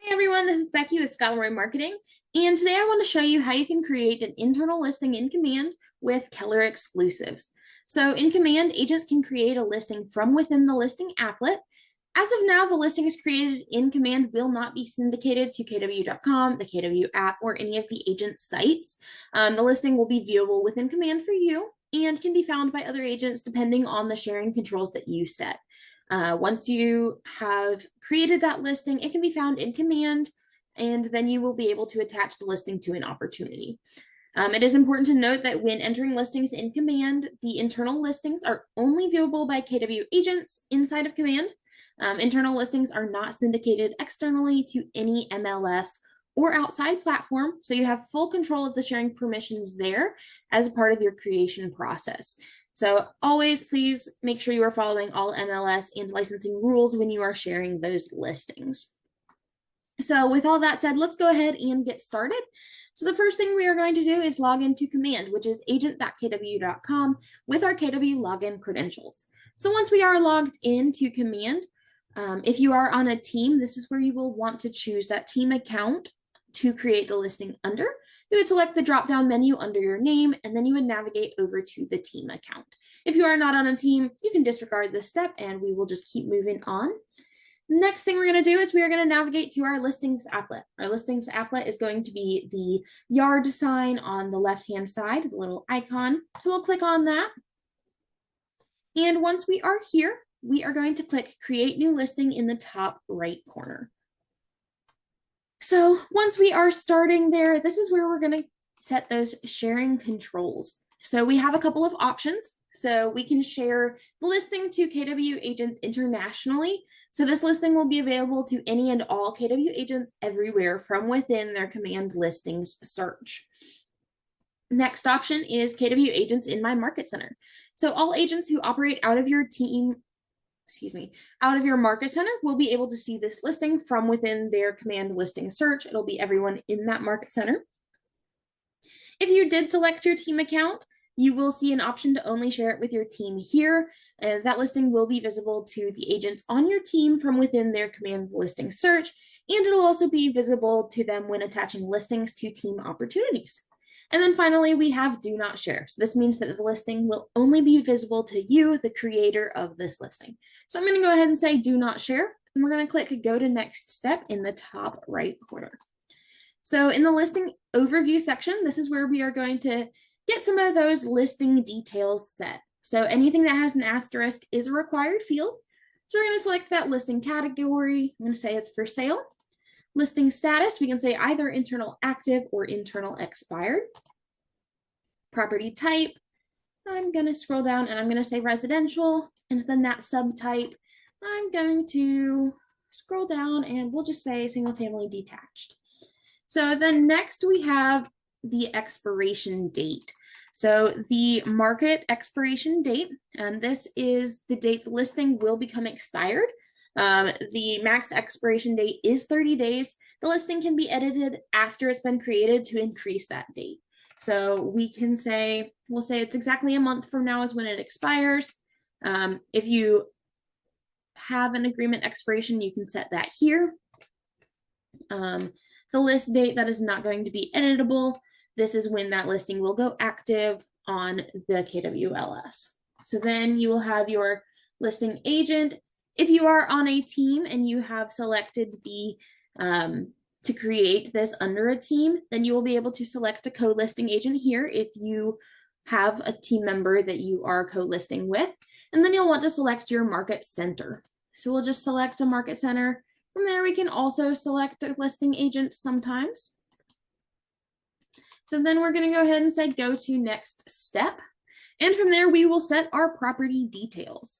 Hey everyone, this is Becky with Scholarly Marketing, and today I want to show you how you can create an internal listing in Command with Keller exclusives. So in Command, agents can create a listing from within the listing applet. As of now, the listings created in Command will not be syndicated to kw.com, the KW app, or any of the agent sites. The listing will be viewable within Command for you and can be found by other agents depending on the sharing controls that you set. Once you have created that listing, it can be found in Command, and then you will be able to attach the listing to an opportunity. It is important to note that when entering listings in Command, the internal listings are only viewable by KW agents inside of Command. Internal listings are not syndicated externally to any MLS or outside platform, so you have full control of the sharing permissions there as part of your creation process. So always please make sure you are following all MLS and licensing rules when you are sharing those listings. So with all that said, let's go ahead and get started. So the first thing we are going to do is log into Command, which is agent.kw.com with our KW login credentials. So once we are logged into Command, if you are on a team, this is where you will want to choose that team account to create the listing under. You would select the drop-down menu under your name, and then you would navigate over to the team account. If you are not on a team, you can disregard this step and we will just keep moving on. Next thing we're going to do is we are going to navigate to our listings applet. Our listings applet is going to be the yard sign on the left-hand side, the little icon. So we'll click on that. And once we are here, we are going to click Create New Listing in the top right corner. So once we are starting there, this is where we're going to set those sharing controls. So we have a couple of options. So we can share the listing to KW agents internationally. So this listing will be available to any and all KW agents everywhere from within their Command listings search. Next option is KW agents in my market center. So all agents who operate out of your market center will be able to see this listing from within their Command listing search. It'll be everyone in that market center. If you did select your team account, you will see an option to only share it with your team here. And that listing will be visible to the agents on your team from within their Command listing search. And it'll also be visible to them when attaching listings to team opportunities. And then finally, we have do not share. So this means that the listing will only be visible to you, the creator of this listing. So I'm going to go ahead and say do not share, and we're going to click go to next step in the top right corner. So in the listing overview section, this is where we are going to get some of those listing details set. So anything that has an asterisk is a required field. So we're going to select that listing category. I'm going to say it's for sale. Listing status, we can say either internal active or internal expired. Property type, I'm going to scroll down and I'm going to say residential, and then that subtype, I'm going to scroll down and we'll just say single family detached. So then next we have the expiration date. So the market expiration date, and this is the date the listing will become expired. The max expiration date is 30 days. The listing can be edited after it's been created to increase that date. So we can say, we'll say it's exactly a month from now is when it expires. If you have an agreement expiration, you can set that here. The list date that is not going to be editable, this is when that listing will go active on the KWLS. So then you will have your listing agent. If you are on a team and you have selected the to create this under a team, then you will be able to select a co-listing agent here if you have a team member that you are co-listing with. And then you'll want to select your market center. So we'll just select a market center. From there, we can also select a listing agent sometimes. So then we're going to go ahead and say go to next step. And from there, we will set our property details.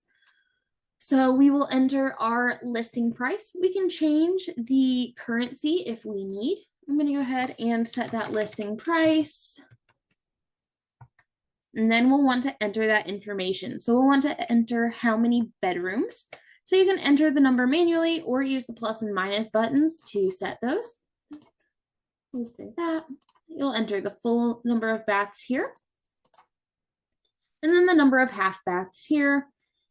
So we will enter our listing price. We can change the currency if we need. I'm going to go ahead and set that listing price. And then we'll want to enter that information. So we'll want to enter how many bedrooms. So you can enter the number manually or use the plus and minus buttons to set those. We'll say that. You'll enter the full number of baths here. And then the number of half baths here.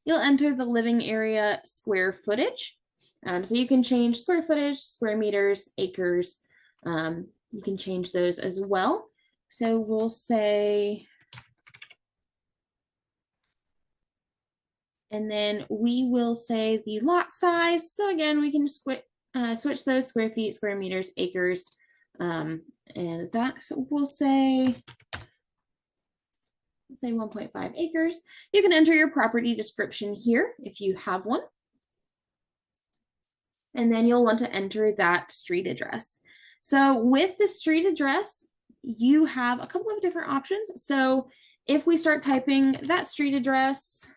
You'll enter the living area square footage. So you can change square footage, square meters, acres. You can change those as well. So we'll say, and then we will say the lot size. So again, we can switch those square feet, square meters, acres, and that. So we'll say 1.5 acres. You can enter your property description here if you have one. And then you'll want to enter that street address. So with the street address, you have a couple of different options. So if we start typing that street address,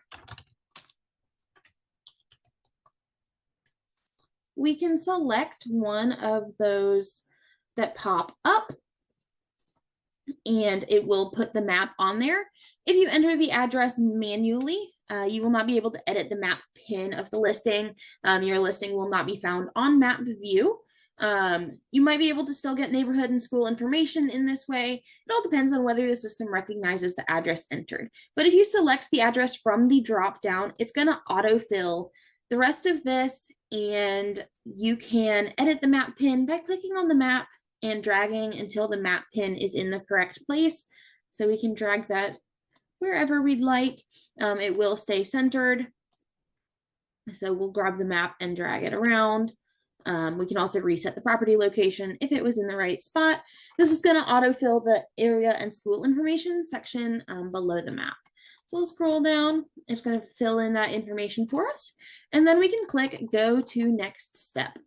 we can select one of those that pop up and it will put the map on there. If you enter the address manually, you will not be able to edit the map pin of the listing. Your listing will not be found on map view. You might be able to still get neighborhood and school information in this way. It all depends on whether the system recognizes the address entered. But if you select the address from the drop down, it's going to autofill the rest of this, and you can edit the map pin by clicking on the map and dragging until the map pin is in the correct place. So we can drag that wherever we'd like. It will stay centered. So we'll grab the map and drag it around. We can also reset the property location if it was in the right spot. This is going to autofill the area and school information section below the map. So we'll scroll down. It's going to fill in that information for us. And then we can click go to next step.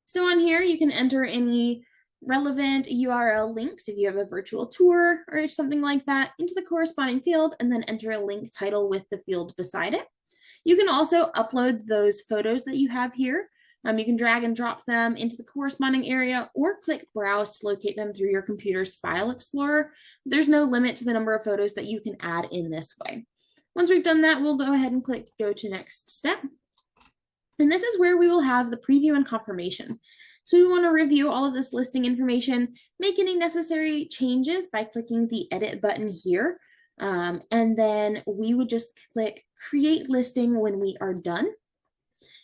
So on here, you can enter any relevant URL links if you have a virtual tour or something like that into the corresponding field, and then enter a link title with the field beside it. You can also upload those photos that you have here. You can drag and drop them into the corresponding area or click browse to locate them through your computer's file explorer. There's no limit to the number of photos that you can add in this way. Once we've done that, we'll go ahead and click go to next step. And this is where we will have the preview and confirmation. So we want to review all of this listing information, make any necessary changes by clicking the edit button here. And then we would just click create listing when we are done.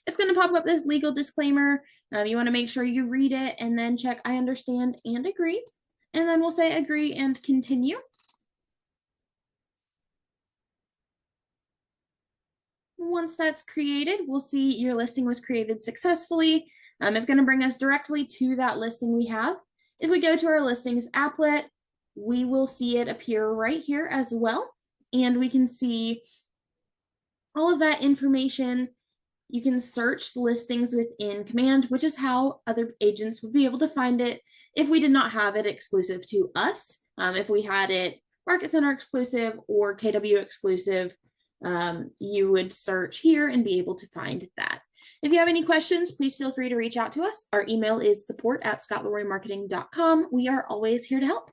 It's going to pop up this legal disclaimer. You want to make sure you read it and then check I understand and agree. And then we'll say agree and continue. Once that's created, we'll see your listing was created successfully. It's going to bring us directly to that listing we have. If we go to our listings applet, we will see it appear right here as well. And we can see all of that information. You can search listings within Command, which is how other agents would be able to find it if we did not have it exclusive to us. If we had it Market Center exclusive or KW exclusive, you would search here and be able to find that. If you have any questions, please feel free to reach out to us. Our email is support@scottleroymarketing.com. We are always here to help.